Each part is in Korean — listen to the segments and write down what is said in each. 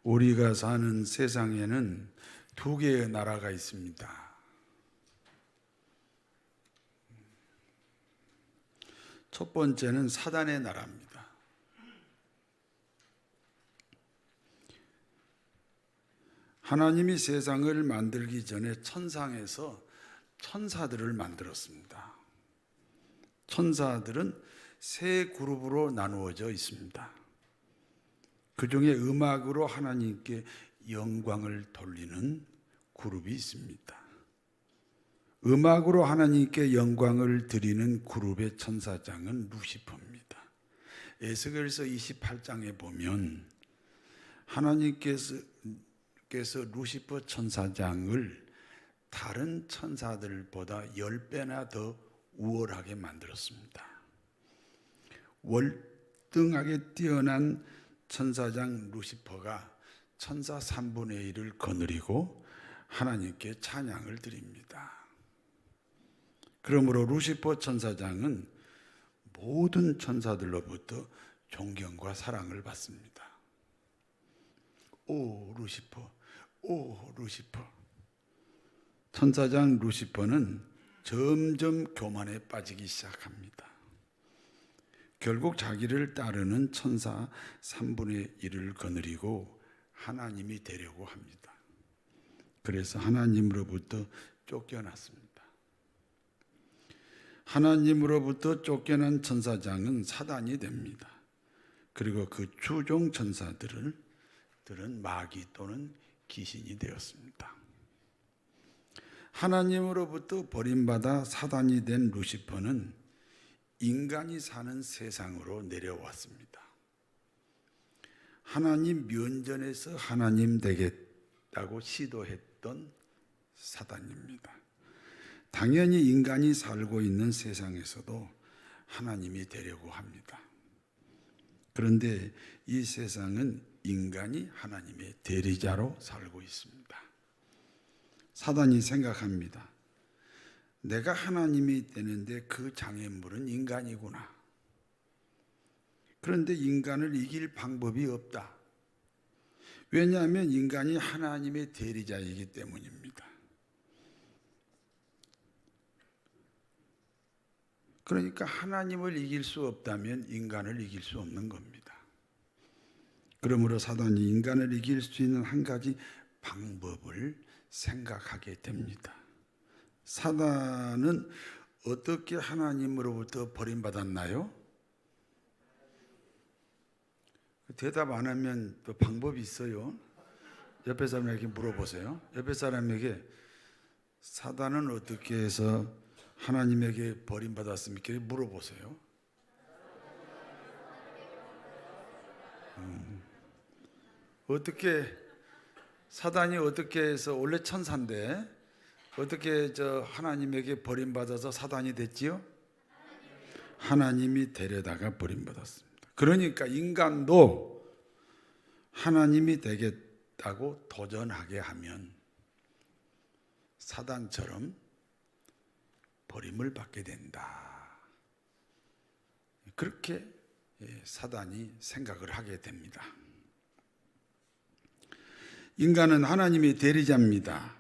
우리가 사는 세상에는 두 개의 나라가 있습니다. 첫 번째는 사단의 나라입니다. 하나님이 세상을 만들기 전에 천상에서 천사들을 만들었습니다. 천사들은 세 그룹으로 나누어져 있습니다. 그 중에 음악으로 하나님께 영광을 돌리는 그룹이 있습니다. 음악으로 하나님께 영광을 드리는 그룹의 천사장은 루시퍼입니다. 에스겔서 28장에 보면 하나님께서 루시퍼 천사장을 다른 천사들보다 10배나 더 우월하게 만들었습니다. 월등하게 뛰어난 천사장 루시퍼가 천사 3분의 1을 거느리고 하나님께 찬양을 드립니다. 그러므로 루시퍼 천사장은 모든 천사들로부터 존경과 사랑을 받습니다. 오 루시퍼, 오 루시퍼. 천사장 루시퍼는 점점 교만에 빠지기 시작합니다. 결국 자기를 따르는 천사 3분의 1을 거느리고 하나님이 되려고 합니다. 그래서 하나님으로부터 쫓겨났습니다. 하나님으로부터 쫓겨난 천사장은 사단이 됩니다. 그리고 그 추종 천사들은 마귀 또는 귀신이 되었습니다. 하나님으로부터 버림받아 사단이 된 루시퍼는 인간이 사는 세상으로 내려왔습니다. 하나님 면전에서 하나님 되겠다고 시도했던 사단입니다. 당연히 인간이 살고 있는 세상에서도 하나님이 되려고 합니다. 그런데 이 세상은 인간이 하나님의 대리자로 살고 있습니다. 사단이 생각합니다. 내가 하나님이 되는데 그 장애물은 인간이구나. 그런데 인간을 이길 방법이 없다. 왜냐하면 인간이 하나님의 대리자이기 때문입니다. 그러니까 하나님을 이길 수 없다면 인간을 이길 수 없는 겁니다. 그러므로 사단이 인간을 이길 수 있는 한 가지 방법을 생각하게 됩니다. 사단은 어떻게 하나님으로부터 버림받았나요? 대답 안 하면 또 방법이 있어요. 옆에 사람에게 물어보세요. 옆에 사람에게 사단은 어떻게 해서 하나님에게 버림받았습니까? 물어보세요. 사단이 어떻게 해서 원래 천사인데 어떻게 하나님에게 버림받아서 사단이 됐지요? 하나님이 데려다가 버림받았습니다. 그러니까 인간도 하나님이 되겠다고 도전하게 하면 사단처럼 버림을 받게 된다. 그렇게 사단이 생각을 하게 됩니다. 인간은 하나님의 대리자입니다.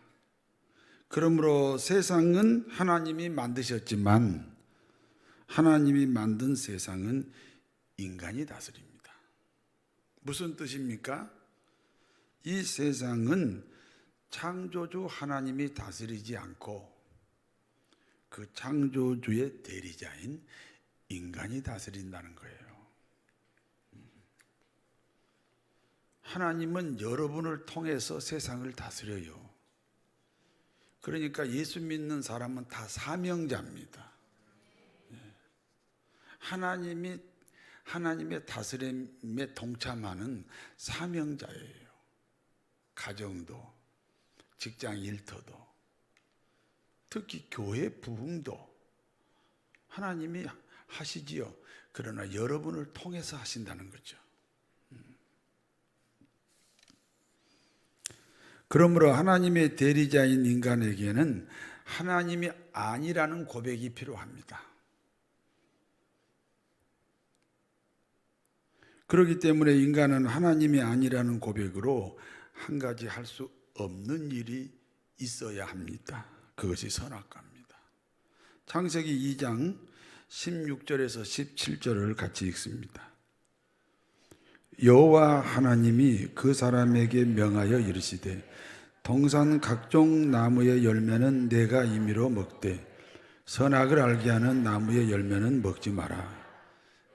그러므로 세상은 하나님이 만드셨지만 하나님이 만든 세상은 인간이 다스립니다. 무슨 뜻입니까? 이 세상은 창조주 하나님이 다스리지 않고 그 창조주의 대리자인 인간이 다스린다는 거예요. 하나님은 여러분을 통해서 세상을 다스려요. 그러니까 예수 믿는 사람은 다 사명자입니다. 하나님의 다스림에 동참하는 사명자예요. 가정도, 직장 일터도, 특히 교회 부흥도 하나님이 하시지요. 그러나 여러분을 통해서 하신다는 거죠. 그러므로 하나님의 대리자인 인간에게는 하나님이 아니라는 고백이 필요합니다. 그렇기 때문에 인간은 하나님이 아니라는 고백으로 한 가지 할 수 없는 일이 있어야 합니다. 그것이 선악과입니다. 창세기 2장 16절에서 17절을 같이 읽습니다. 여호와 하나님이 그 사람에게 명하여 이르시되 동산 각종 나무의 열매는 내가 임의로 먹되 선악을 알게 하는 나무의 열매는 먹지 마라.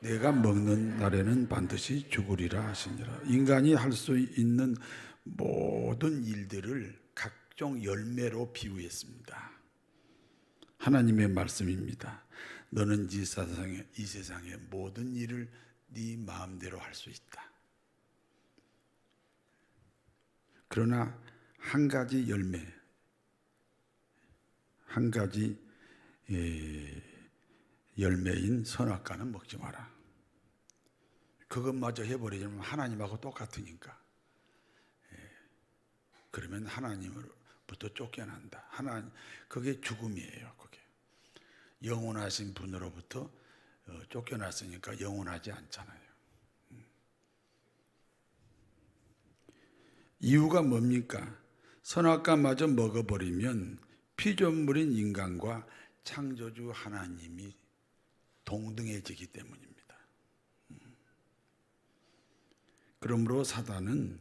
내가 먹는 날에는 반드시 죽으리라 하시니라. 인간이 할 수 있는 모든 일들을 각종 열매로 비유했습니다. 하나님의 말씀입니다. 너는 이 세상의 모든 일을 네 마음대로 할 수 있다. 그러나 한 가지 열매, 한 가지 열매인 선악과는 먹지 마라. 그것마저 해버리면 하나님하고 똑같으니까. 그러면 하나님으로부터 쫓겨난다. 그게 죽음이에요. 그게 영원하신 분으로부터 쫓겨났으니까 영원하지 않잖아요. 이유가 뭡니까? 선악과마저 먹어버리면 피조물인 인간과 창조주 하나님이 동등해지기 때문입니다. 그러므로 사단은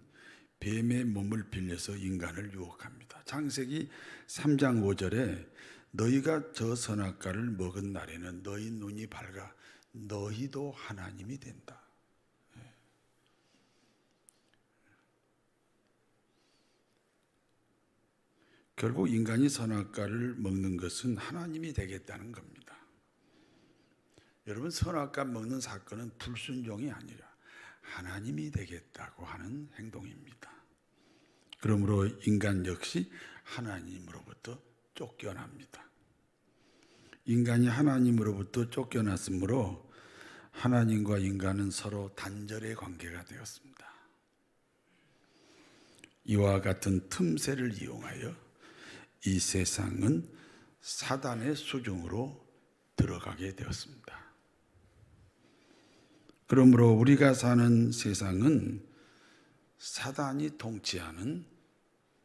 뱀의 몸을 빌려서 인간을 유혹합니다. 창세기 3장 5절에 너희가 저 선악과를 먹은 날에는 너희 눈이 밝아 너희도 하나님이 된다. 결국 인간이 선악과를 먹는 것은 하나님이 되겠다는 겁니다. 여러분, 선악과 먹는 사건은 불순종이 아니라 하나님이 되겠다고 하는 행동입니다. 그러므로 인간 역시 하나님으로부터 쫓겨납니다. 인간이 하나님으로부터 쫓겨났으므로 하나님과 인간은 서로 단절의 관계가 되었습니다. 이와 같은 틈새를 이용하여 이 세상은 사단의 수중으로 들어가게 되었습니다. 그러므로 우리가 사는 세상은 사단이 통치하는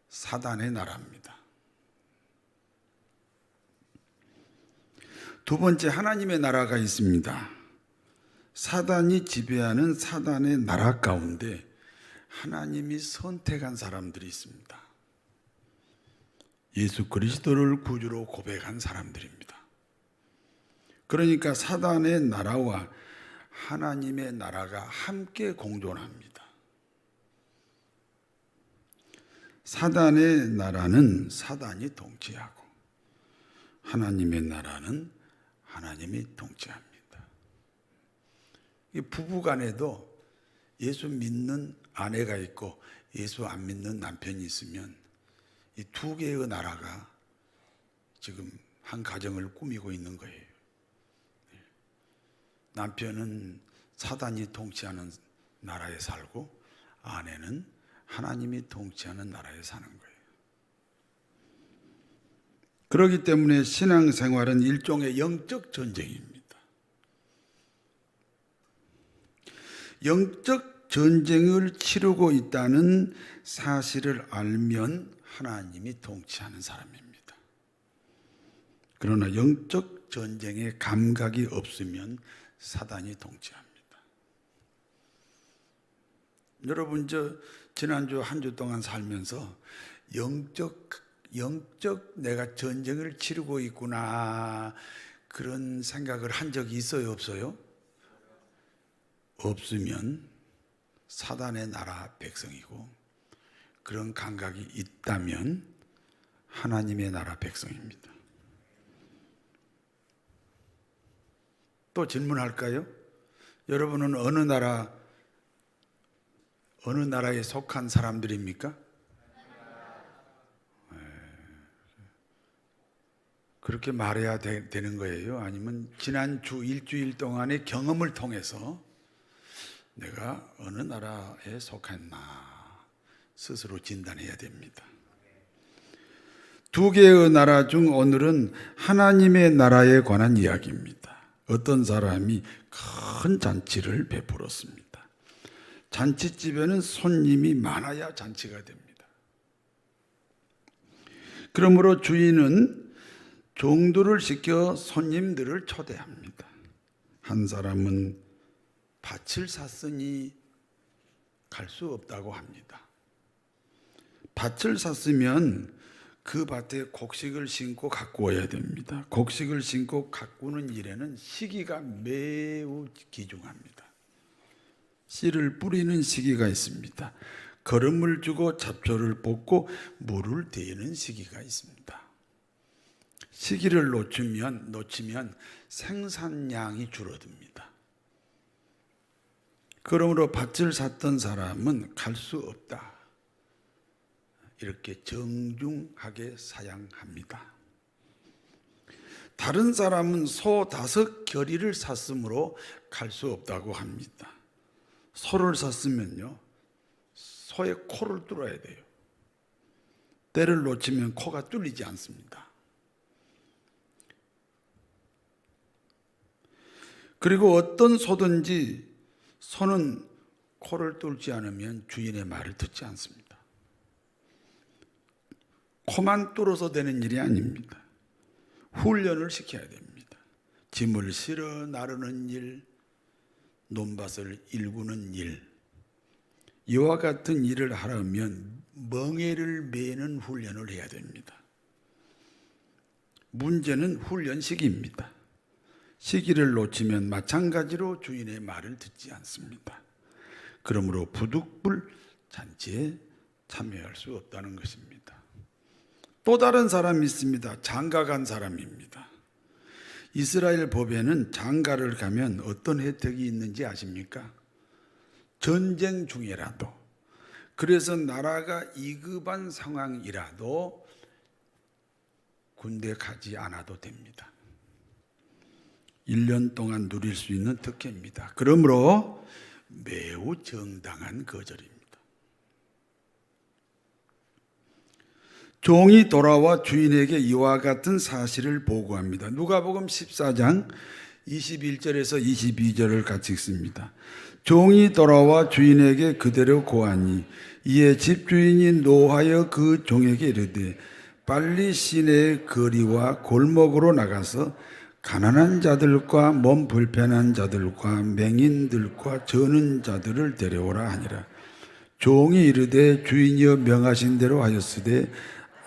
사단의 나라입니다. 두 번째, 하나님의 나라가 있습니다. 사단이 지배하는 사단의 나라 가운데 하나님이 선택한 사람들이 있습니다. 예수 그리스도를 구주로 고백한 사람들입니다. 그러니까 사단의 나라와 하나님의 나라가 함께 공존합니다. 사단의 나라는 사단이 통치하고 하나님의 나라는 하나님이 통치합니다. 부부 간에도 예수 믿는 아내가 있고 예수 안 믿는 남편이 있으면 이 두 개의 나라가 지금 한 가정을 꾸미고 있는 거예요. 남편은 사단이 통치하는 나라에 살고 아내는 하나님이 통치하는 나라에 사는 거예요. 그렇기 때문에 신앙생활은 일종의 영적 전쟁입니다. 영적 전쟁을 치르고 있다는 사실을 알면 하나님이 통치하는 사람입니다. 그러나 영적 전쟁의 감각이 없으면 사단이 통치합니다. 여러분, 지난주 한 주 동안 살면서 영적 내가 전쟁을 치르고 있구나, 그런 생각을 한 적이 있어요, 없어요? 없으면 사단의 나라 백성이고, 그런 감각이 있다면 하나님의 나라 백성입니다. 또 질문할까요? 여러분은 어느 나라에 속한 사람들입니까? 그렇게 말해야 되는 거예요? 아니면 지난 일주일 동안의 경험을 통해서 내가 어느 나라에 속했나 스스로 진단해야 됩니다. 두 개의 나라 중 오늘은 하나님의 나라에 관한 이야기입니다. 어떤 사람이 큰 잔치를 베풀었습니다. 잔치집에는 손님이 많아야 잔치가 됩니다. 그러므로 주인은 종들을 시켜 손님들을 초대합니다. 한 사람은 밭을 샀으니 갈 수 없다고 합니다. 밭을 샀으면 그 밭에 곡식을 심고 가꾸어야 됩니다. 곡식을 심고 가꾸는 일에는 시기가 매우 귀중합니다. 씨를 뿌리는 시기가 있습니다. 거름을 주고 잡초를 뽑고 물을 대는 시기가 있습니다. 시기를 놓치면 생산량이 줄어듭니다. 그러므로 밭을 샀던 사람은 갈 수 없다, 이렇게 정중하게 사양합니다. 다른 사람은 소 5겨리를 샀으므로 갈 수 없다고 합니다. 소를 샀으면요, 소의 코를 뚫어야 돼요. 때를 놓치면 코가 뚫리지 않습니다. 그리고 어떤 소든지 소는 코를 뚫지 않으면 주인의 말을 듣지 않습니다. 코만 뚫어서 되는 일이 아닙니다. 훈련을 시켜야 됩니다. 짐을 실어 나르는 일, 논밭을 일구는 일, 이와 같은 일을 하려면 멍에를 매는 훈련을 해야 됩니다. 문제는 훈련 시기입니다. 시기를 놓치면 마찬가지로 주인의 말을 듣지 않습니다. 그러므로 부득불 잔치에 참여할 수 없다는 것입니다. 또 다른 사람이 있습니다. 장가간 사람입니다. 이스라엘 법에는 장가를 가면 어떤 혜택이 있는지 아십니까? 전쟁 중이라도, 그래서 나라가 이급한 상황이라도 군대 가지 않아도 됩니다. 1년 동안 누릴 수 있는 특혜입니다. 그러므로 매우 정당한 거절입니다. 종이 돌아와 주인에게 이와 같은 사실을 보고합니다. 누가복음 14장 21절에서 22절을 같이 읽습니다. 종이 돌아와 주인에게 그대로 고하니 이에 집주인이 노하여 그 종에게 이르되 빨리 시내의 거리와 골목으로 나가서 가난한 자들과 몸 불편한 자들과 맹인들과 저는 자들을 데려오라 하니라. 종이 이르되 주인이여 명하신 대로 하였으되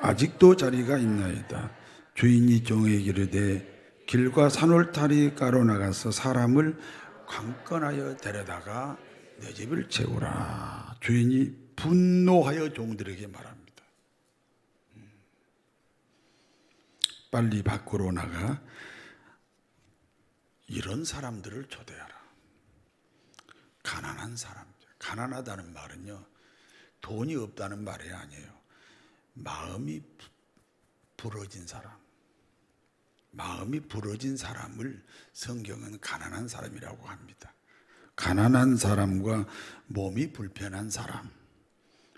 아직도 자리가 있나이다. 주인이 종에게 이르되 길과 산울타리 가로 나가서 사람을 관건하여 데려다가 내 집을 채우라. 주인이 분노하여 종들에게 말합니다. 빨리 밖으로 나가 이런 사람들을 초대하라. 가난한 사람들. 가난하다는 말은요, 돈이 없다는 말이 아니에요. 마음이 부러진 사람, 마음이 부러진 사람을 성경은 가난한 사람이라고 합니다. 가난한 사람과 몸이 불편한 사람,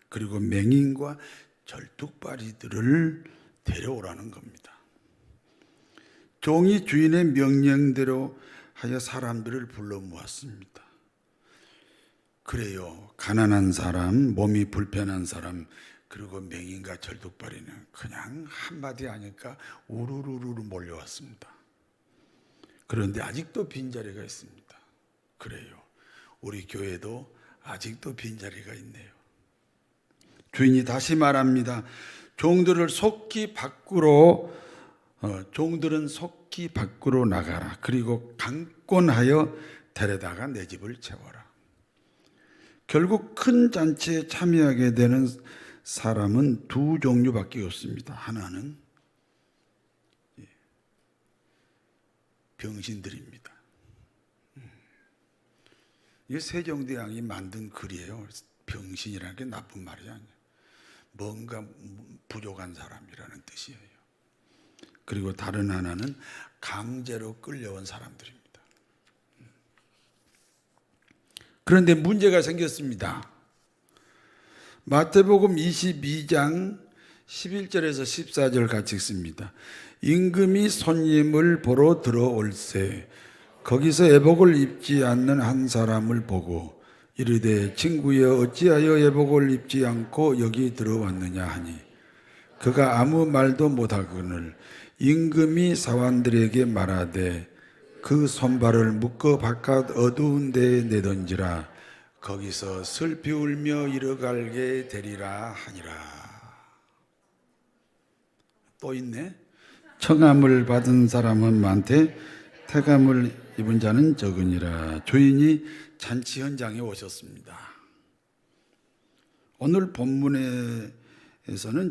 그리고 맹인과 절뚝발이들을 데려오라는 겁니다. 종이 주인의 명령대로 하여 사람들을 불러 모았습니다. 그래요, 가난한 사람, 몸이 불편한 사람, 그리고 맹인과 절뚝발이는 그냥 한마디 하니까 우르르르 몰려왔습니다. 그런데 아직도 빈자리가 있습니다. 그래요, 우리 교회도 아직도 빈자리가 있네요. 주인이 다시 말합니다. 종들은 속히 밖으로 나가라. 그리고 강권하여 데려다가 내 집을 채워라. 결국 큰 잔치에 참여하게 되는 사람은 두 종류밖에 없습니다. 하나는 병신들입니다. 이게 세종대왕이 만든 글이에요. 병신이라는 게 나쁜 말이 아니에요. 뭔가 부족한 사람이라는 뜻이에요. 그리고 다른 하나는 강제로 끌려온 사람들입니다. 그런데 문제가 생겼습니다. 마태복음 22장 11절에서 14절 같이 읽습니다. 임금이 손님을 보러 들어올세 거기서 애복을 입지 않는 한 사람을 보고 이르되 친구여 어찌하여 예복을 입지 않고 여기 들어왔느냐 하니 그가 아무 말도 못하거늘 임금이 사환들에게 말하되 그 손발을 묶어 바깥 어두운 데에 내던지라. 거기서 슬피 울며 이르갈게 되리라 하니라. 또 있네. 청함을 받은 사람은 많되 택함을 입은 자는 적으니라. 주인이 잔치 현장에 오셨습니다. 오늘 본문에서는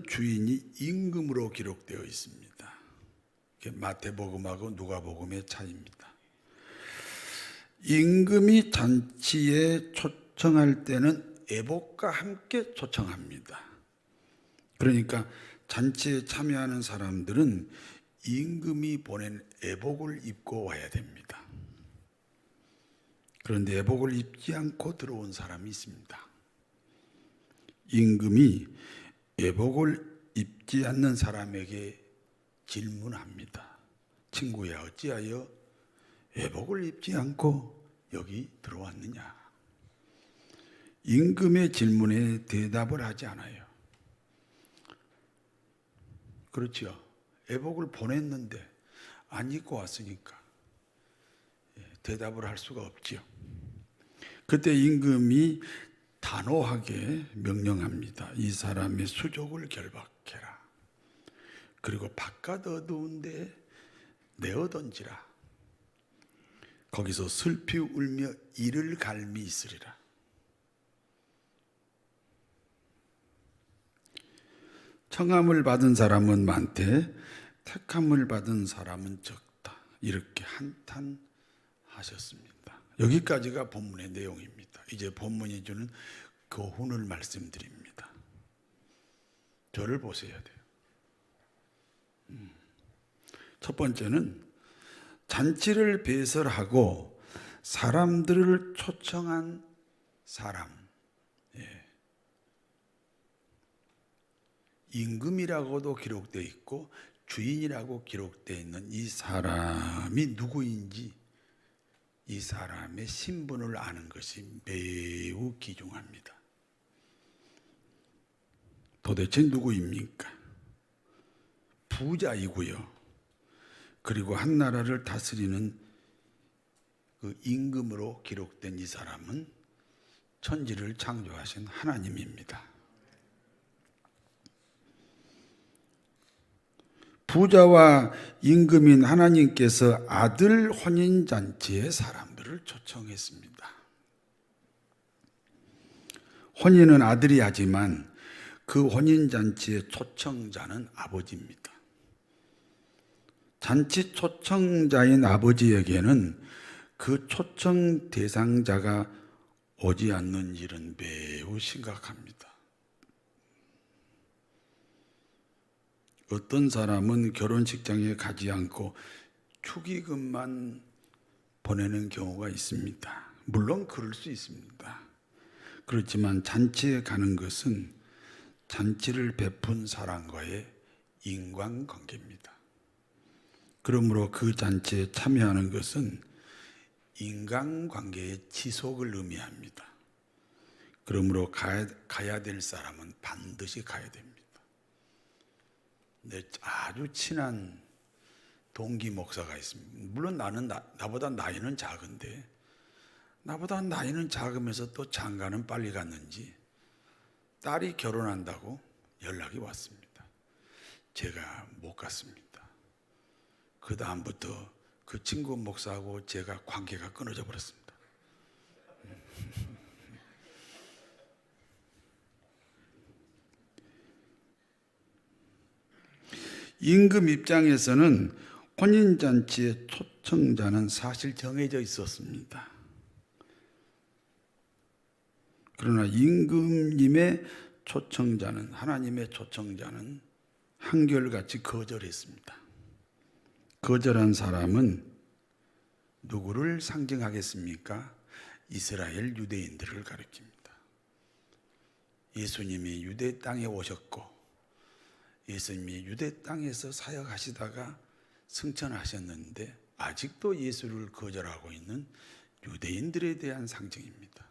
주인이 임금으로 기록되어 있습니다. 마태복음하고 누가복음의 차이입니다. 임금이 잔치에 초청할 때는 애복과 함께 초청합니다. 그러니까 잔치에 참여하는 사람들은 임금이 보낸 애복을 입고 와야 됩니다. 그런데 애복을 입지 않고 들어온 사람이 있습니다. 임금이 애복을 입지 않는 사람에게 질문합니다. 친구야 어찌하여 애복을 입지 않고 여기 들어왔느냐? 임금의 질문에 대답을 하지 않아요. 그렇죠. 애복을 보냈는데 안 입고 왔으니까 대답을 할 수가 없지요. 그때 임금이 단호하게 명령합니다. 이 사람의 수족을 결박해라. 그리고 바깥 어두운 데 내어 던지라. 거기서 슬피 울며 이를 갈미 있으리라. 청함을 받은 사람은 많되 택함을 받은 사람은 적다. 이렇게 한탄하셨습니다. 여기까지가 본문의 내용입니다. 이제 본문이 주는 교훈을 말씀드립니다. 저를 보셔야 돼요. 첫 번째는 잔치를 배설하고 사람들을 초청한 사람, 임금이라고도 기록되어 있고 주인이라고 기록되어 있는 이 사람이 누구인지 이 사람의 신분을 아는 것이 매우 귀중합니다. 도대체 누구입니까? 부자이고요. 그리고 한 나라를 다스리는 그 임금으로 기록된 이 사람은 천지를 창조하신 하나님입니다. 부자와 임금인 하나님께서 아들 혼인잔치에 사람들을 초청했습니다. 혼인은 아들이 하지만 그 혼인잔치의 초청자는 아버지입니다. 잔치 초청자인 아버지에게는 그 초청 대상자가 오지 않는 일은 매우 심각합니다. 어떤 사람은 결혼식장에 가지 않고 축의금만 보내는 경우가 있습니다. 물론 그럴 수 있습니다. 그렇지만 잔치에 가는 것은 잔치를 베푼 사람과의 인간관계입니다. 그러므로 그 잔치에 참여하는 것은 인간관계의 지속을 의미합니다. 그러므로 가야 될 사람은 반드시 가야 됩니다. 내 아주 친한 동기 목사가 있습니다. 물론 나보다 나이는 작은데 나보다 나이는 작으면서 또 장가는 빨리 갔는지 딸이 결혼한다고 연락이 왔습니다. 제가 못 갔습니다. 그 다음부터 그 친구 목사하고 제가 관계가 끊어져 버렸습니다. 임금 입장에서는 혼인잔치의 초청자는 사실 정해져 있었습니다. 그러나 임금님의 초청자는, 하나님의 초청자는 한결같이 거절했습니다. 거절한 사람은 누구를 상징하겠습니까? 이스라엘 유대인들을 가리킵니다. 예수님이 유대 땅에 오셨고 예수님이 유대 땅에서 사역하시다가 승천하셨는데 아직도 예수를 거절하고 있는 유대인들에 대한 상징입니다.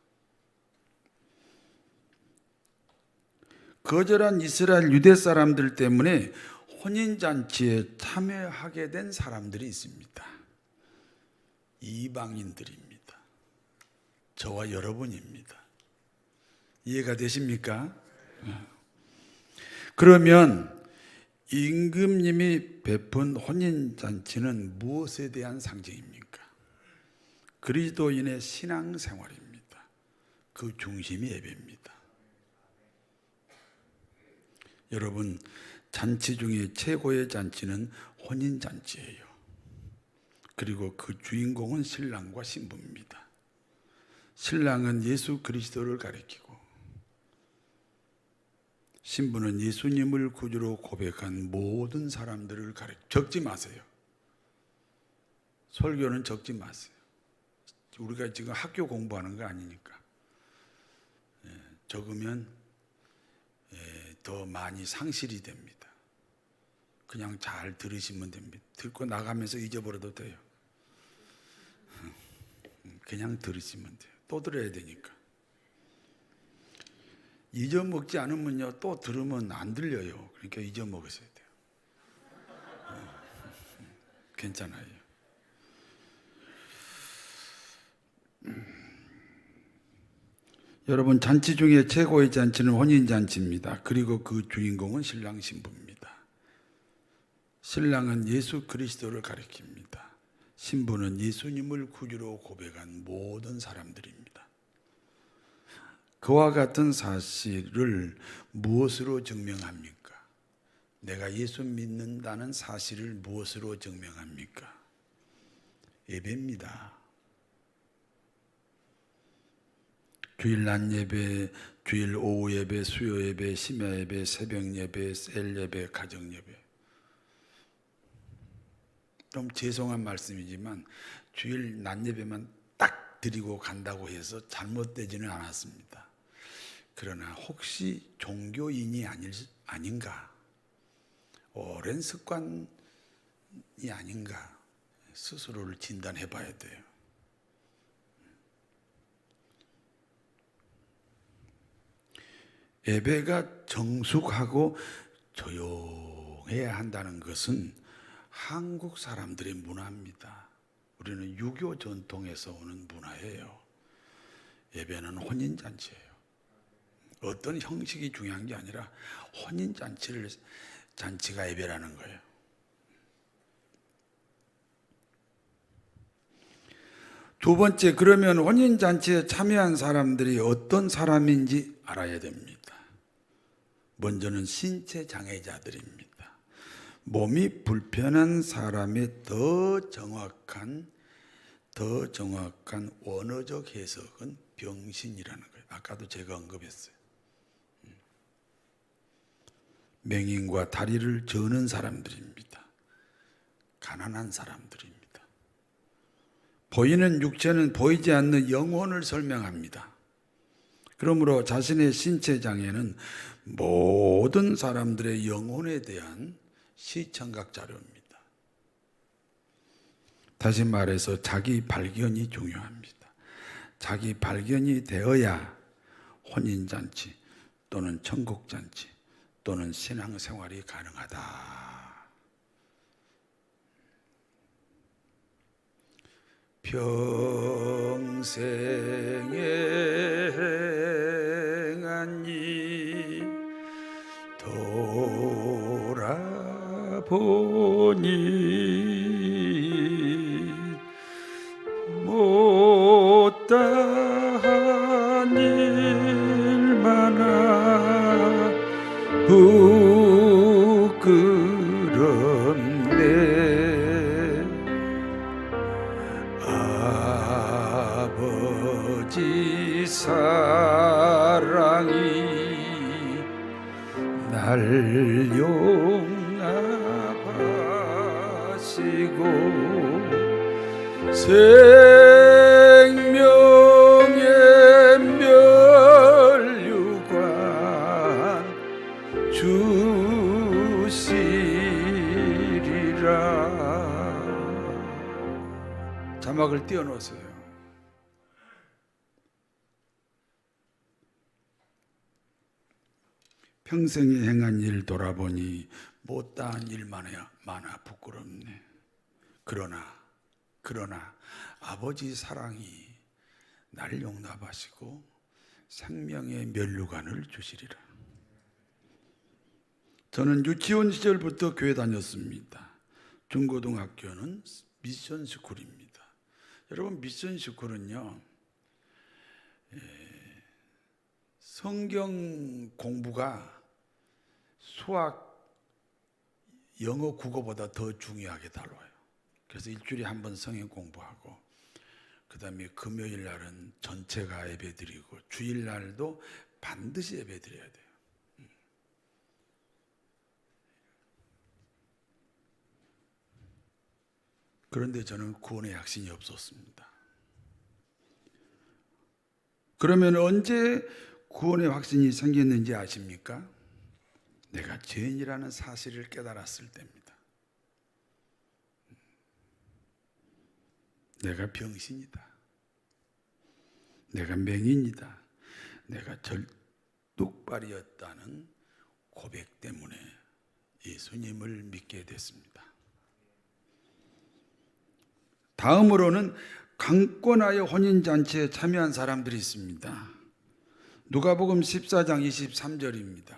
거절한 이스라엘 유대 사람들 때문에 혼인잔치에 참여하게 된 사람들이 있습니다. 이방인들입니다. 저와 여러분입니다. 이해가 되십니까? 그러면 임금님이 베푼 혼인잔치는 무엇에 대한 상징입니까? 그리스도인의 신앙생활입니다. 그 중심이 예배입니다. 여러분, 잔치 중에 최고의 잔치는 혼인잔치예요. 그리고 그 주인공은 신랑과 신부입니다. 신랑은 예수 그리스도를 가리키고 신부는 예수님을 구주로 고백한 모든 사람들을 적지 마세요. 설교는 적지 마세요. 우리가 지금 학교 공부하는 거 아니니까. 적으면 더 많이 상실이 됩니다. 그냥 잘 들으시면 됩니다. 듣고 나가면서 잊어버려도 돼요. 그냥 들으시면 돼요. 또 들어야 되니까. 잊어먹지 않으면요, 또 들으면 안 들려요. 그러니까 잊어먹으셔야 돼요. 괜찮아요. 여러분, 잔치 중에 최고의 잔치는 혼인잔치입니다. 그리고 그 주인공은 신랑 신부입니다. 신랑은 예수 그리스도를 가리킵니다. 신부는 예수님을 구주로 고백한 모든 사람들입니다. 그와 같은 사실을 무엇으로 증명합니까? 내가 예수 믿는다는 사실을 무엇으로 증명합니까? 예배입니다. 주일 낮 예배, 주일 오후 예배, 수요 예배, 심야 예배, 새벽 예배, 셀 예배, 가정 예배. 좀 죄송한 말씀이지만 주일 낮 예배만 딱 드리고 간다고 해서 잘못되지는 않았습니다. 그러나 혹시 종교인이 아닌가? 오랜 습관이 아닌가? 스스로를 진단해 봐야 돼요. 예배가 정숙하고 조용해야 한다는 것은 한국 사람들의 문화입니다. 우리는 유교 전통에서 오는 문화예요. 예배는 혼인잔치예요. 어떤 형식이 중요한 게 아니라 잔치가 예배라는 거예요. 두 번째, 그러면 혼인잔치에 참여한 사람들이 어떤 사람인지 알아야 됩니다. 먼저는 신체 장애자들입니다. 몸이 불편한 사람의 더 정확한 원어적 해석은 병신이라는 거예요. 아까도 제가 언급했어요. 맹인과 다리를 저는 사람들입니다. 가난한 사람들입니다. 보이는 육체는 보이지 않는 영혼을 설명합니다. 그러므로 자신의 신체 장애는 모든 사람들의 영혼에 대한 시청각 자료입니다. 다시 말해서 자기 발견이 중요합니다. 자기 발견이 되어야 혼인잔치 또는 천국잔치 또는 신앙생활이 가능하다. 평생에 행한 일 돌아보니 못다한 일 많아 부끄럽네. 아버지 사랑이 날 용납하시고 생명의 면류관 주시리라. 자막을 띄워놓으세요. 평생에 행한 일 돌아보니 못다한 일 많아 부끄럽네. 그러나 아버지 사랑이 나를 용납하시고 생명의 면류관을 주시리라. 저는 유치원 시절부터 교회 다녔습니다. 중고등학교는 미션 스쿨입니다. 여러분, 미션 스쿨은요, 성경 공부가 수학, 영어, 국어보다 더 중요하게 다뤄요. 그래서 일주일에 한 번 성경 공부하고, 그 다음에 금요일 날은 전체가 예배드리고, 주일날도 반드시 예배드려야 돼요. 그런데 저는 구원의 확신이 없었습니다. 그러면 언제 구원의 확신이 생겼는지 아십니까? 내가 죄인이라는 사실을 깨달았을 때입니다. 내가 병신이다. 내가 맹인이다. 내가 절뚝발이었다는 고백 때문에 예수님을 믿게 됐습니다. 다음으로는 강권하여 혼인잔치에 참여한 사람들이 있습니다. 누가복음 14장 23절입니다.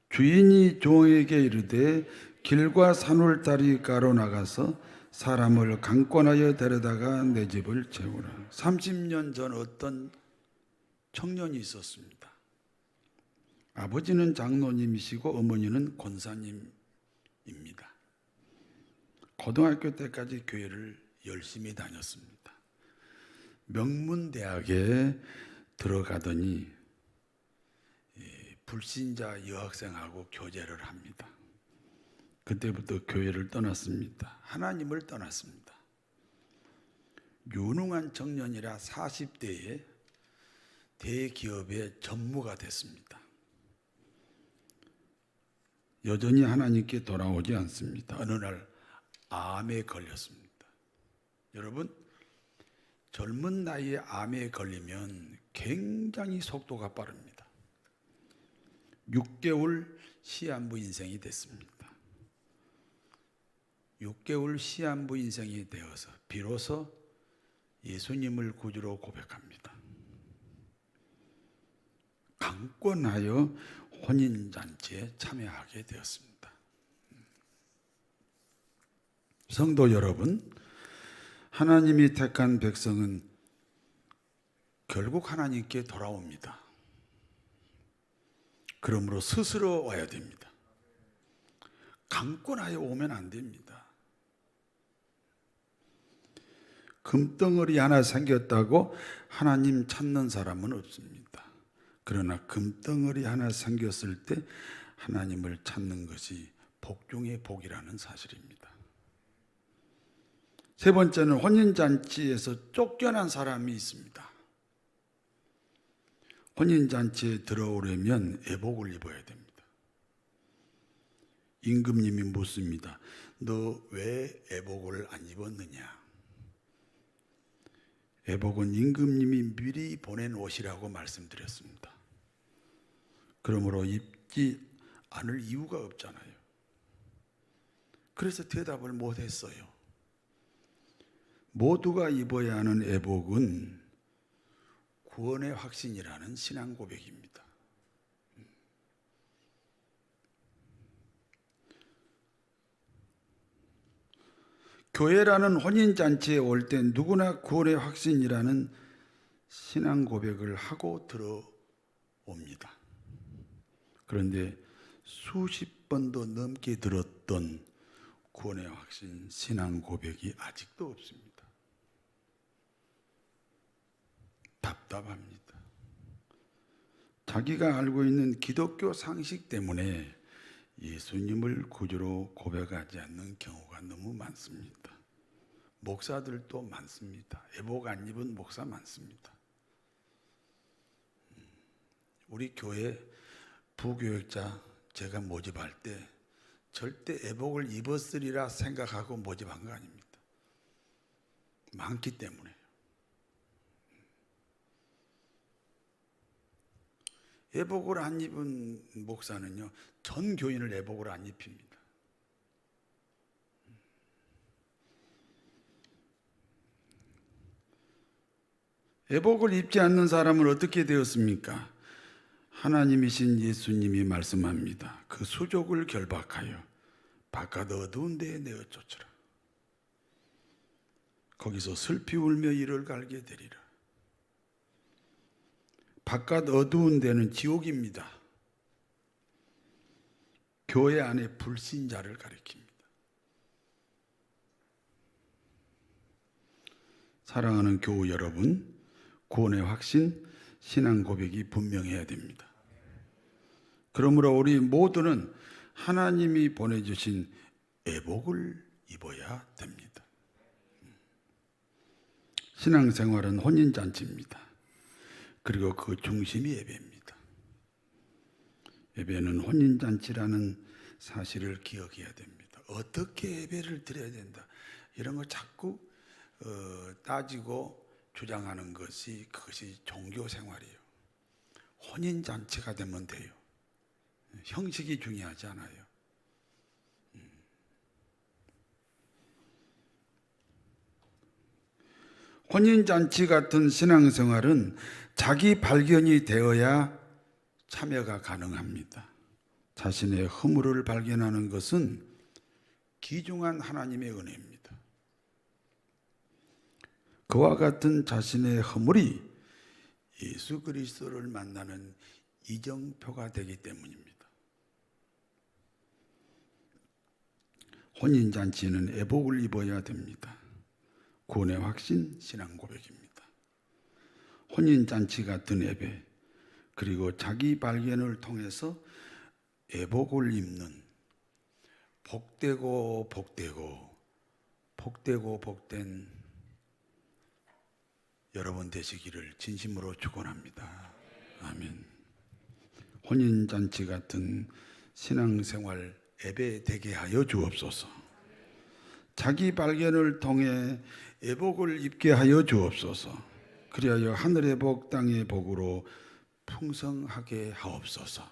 주인이 종에게 이르되 길과 산울다리 가로 나가서 사람을 강권하여 데려다가 내 집을 채우라. 30년 전 어떤 청년이 있었습니다. 아버지는 장로님이시고 어머니는 권사님입니다. 고등학교 때까지 교회를 열심히 다녔습니다. 명문대학에 들어가더니 불신자 여학생하고 교제를 합니다. 그때부터 교회를 떠났습니다. 하나님을 떠났습니다. 유능한 청년이라 40대에 대기업의 전무가 됐습니다. 여전히 하나님께 돌아오지 않습니다. 어느 날 암에 걸렸습니다. 여러분, 젊은 나이에 암에 걸리면 굉장히 속도가 빠릅니다. 6개월 시한부 인생이 됐습니다. 6개월 시한부 인생이 되어서 비로소 예수님을 구주로 고백합니다. 강권하여 혼인잔치에 참여하게 되었습니다. 성도 여러분, 하나님이 택한 백성은 결국 하나님께 돌아옵니다. 그러므로 스스로 와야 됩니다. 강권하여 오면 안 됩니다. 금덩어리 하나 생겼다고 하나님 찾는 사람은 없습니다. 그러나 금덩어리 하나 생겼을 때 하나님을 찾는 것이 복 중의 복이라는 사실입니다. 세 번째는 혼인잔치에서 쫓겨난 사람이 있습니다. 혼인잔치에 들어오려면 애복을 입어야 됩니다. 임금님이 묻습니다. 너 왜 애복을 안 입었느냐? 애복은 임금님이 미리 보낸 옷이라고 말씀드렸습니다. 그러므로 입지 않을 이유가 없잖아요. 그래서 대답을 못했어요. 모두가 입어야 하는 애복은 구원의 확신이라는 신앙 고백입니다. 교회라는 혼인잔치에 올 때 누구나 구원의 확신이라는 신앙 고백을 하고 들어옵니다. 그런데 수십 번도 넘게 들었던 구원의 확신 신앙 고백이 아직도 없습니다. 답답합니다. 자기가 알고 있는 기독교 상식 때문에 예수님을 구주로 고백하지 않는 경우가 너무 많습니다. 목사들도 많습니다. 애복 안 입은 목사 많습니다. 우리 교회 부교육자 제가 모집할 때 절대 애복을 입었으리라 생각하고 모집한 거 아닙니다. 많기 때문에. 애복을 안 입은 목사는요, 전 교인을 애복을 안 입힙니다. 애복을 입지 않는 사람은 어떻게 되었습니까? 하나님이신 예수님이 말씀합니다. 그 수족을 결박하여 바깥 어두운 데에 내어 쫓으라. 거기서 슬피 울며 이를 갈게 되리라. 바깥 어두운 데는 지옥입니다. 교회 안에 불신자를 가리킵니다. 사랑하는 교우 여러분, 구원의 확신, 신앙 고백이 분명해야 됩니다. 그러므로 우리 모두는 하나님이 보내주신 애복을 입어야 됩니다. 신앙생활은 혼인잔치입니다. 그리고 그 중심이 예배입니다. 예배는 혼인잔치라는 사실을 기억해야 됩니다. 어떻게 예배를 드려야 된다, 이런 거 자꾸 따지고 주장하는 것이, 그것이 종교생활이에요. 혼인잔치가 되면 돼요. 형식이 중요하지 않아요. 혼인잔치 같은 신앙생활은 자기 발견이 되어야 참여가 가능합니다. 자신의 허물을 발견하는 것은 귀중한 하나님의 은혜입니다. 그와 같은 자신의 허물이 예수 그리스도를 만나는 이정표가 되기 때문입니다. 혼인잔치는 애복을 입어야 됩니다. 구원의 확신, 신앙 고백입니다. 혼인잔치 같은 예배, 그리고 자기 발견을 통해서 애복을 입는 복되고 복된 여러분 되시기를 진심으로 축원합니다. 아멘. 혼인잔치 같은 신앙생활 예배 되게 하여 주옵소서. 자기 발견을 통해 애복을 입게 하여 주옵소서. 그리하여 하늘의 복 땅의 복으로 풍성하게 하옵소서.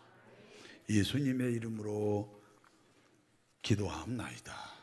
예수님의 이름으로 기도하옵나이다.